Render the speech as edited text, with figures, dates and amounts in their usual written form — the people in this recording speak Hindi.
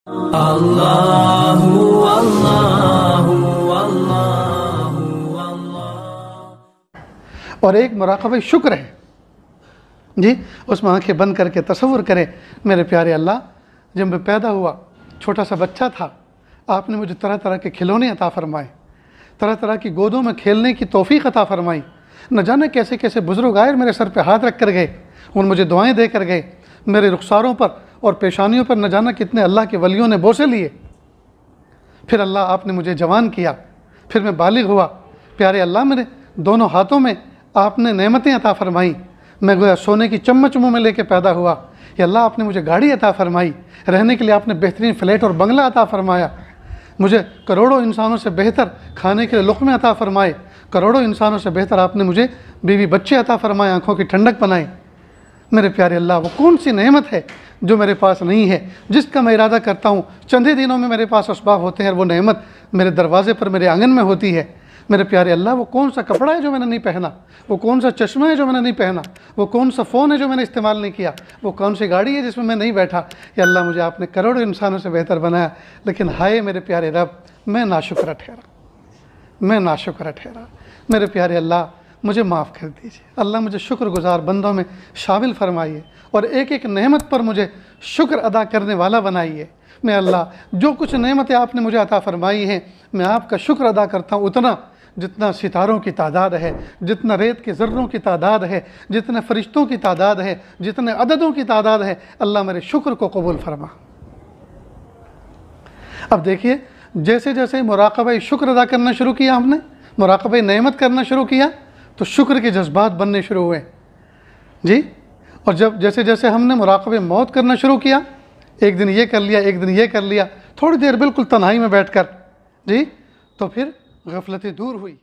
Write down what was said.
अल्लाहु अल्लाहु अल्लाहु अल्लाह। और एक मुराक़बा शुक्र है जी, उसमें आंखें बंद करके तसव्वुर करें, मेरे प्यारे अल्लाह, जब मैं पैदा हुआ छोटा सा बच्चा था, आपने मुझे तरह तरह के खिलौने अता फ़रमाए, तरह तरह की गोदों में खेलने की तौफ़ीक़ अता फ़रमाई। न जाने कैसे कैसे बुज़ुर्ग आए, मेरे सर पे हाथ रख कर गए और मुझे दुआएं दे कर गए। मेरे रुखसारों पर और पेशानियों पर न जाना कितने अल्लाह के वलियों ने बोसे लिए। फिर अल्लाह आपने मुझे जवान किया, फिर मैं बालिग हुआ। प्यारे अल्लाह, मेरे दोनों हाथों में आपने नेमतें अता फ़रमाई। मैं गोया सोने की चम्मच मुँह में लेके पैदा हुआ। या अल्लाह, आपने मुझे गाड़ी अता फ़रमाई, रहने के लिए आपने बेहतरीन फ्लैट और बंगला अता फ़रमाया। मुझे करोड़ों इंसानों से बेहतर खाने के लिए लुक़मे अता फ़रमाए। करोड़ों इंसानों से बेहतर आपने मुझे बीवी बच्चे अता फ़रमाए, आँखों की ठंडक बनाई। मेरे प्यारे अल्लाह, वो कौन सी नेमत है जो मेरे पास नहीं है, जिसका मैं इरादा करता हूँ चंद ही दिनों में मेरे पास असबाब होते हैं और वो नेमत मेरे दरवाज़े पर, मेरे आंगन में होती है। मेरे प्यारे अल्लाह, वो कौन सा कपड़ा है जो मैंने नहीं पहना, वो कौन सा चश्मा है जो मैंने नहीं पहना, वो कौन सा फ़ोन है जो मैंने इस्तेमाल नहीं किया, वो कौन सी गाड़ी है जिसमें मैं नहीं बैठा। या अल्लाह, मुझे आपने करोड़ों इंसानों से बेहतर बनाया, लेकिन हाय मेरे प्यारे रब, मैं नाशुक्र ठहरा, मैं नाशुक्र ठहरा। मेरे प्यारे अल्लाह, मुझे माफ़ कर दीजिए। अल्लाह, मुझे शुक्रगुज़ार बंदों में शामिल फरमाइए और एक एक नेमत पर मुझे शुक्र अदा करने वाला बनाइए। मैं अल्लाह, जो कुछ नेमतें आपने मुझे अता फ़रमाई हैं, मैं आपका शुक्र अदा करता हूँ उतना जितना सितारों की तादाद है, जितना रेत के ज़र्रों की तादाद है, जितने फ़रिश्तों की तादाद है, जितने अददों की तादाद है। अल्लाह, मेरे शुक्र को कबूल फरमा। अब देखिए, जैसे जैसे मुराक़बा शुक्र अदा करना शुरू किया, हमने मुराक़बा नेमत करना शुरू किया, तो शुक्र के जज्बात बनने शुरू हुए जी। और जब जैसे जैसे हमने मुराक़बा मौत करना शुरू किया, एक दिन ये कर लिया, एक दिन ये कर लिया, थोड़ी देर बिल्कुल तन्हाई में बैठकर जी, तो फिर गफलतें दूर हुई।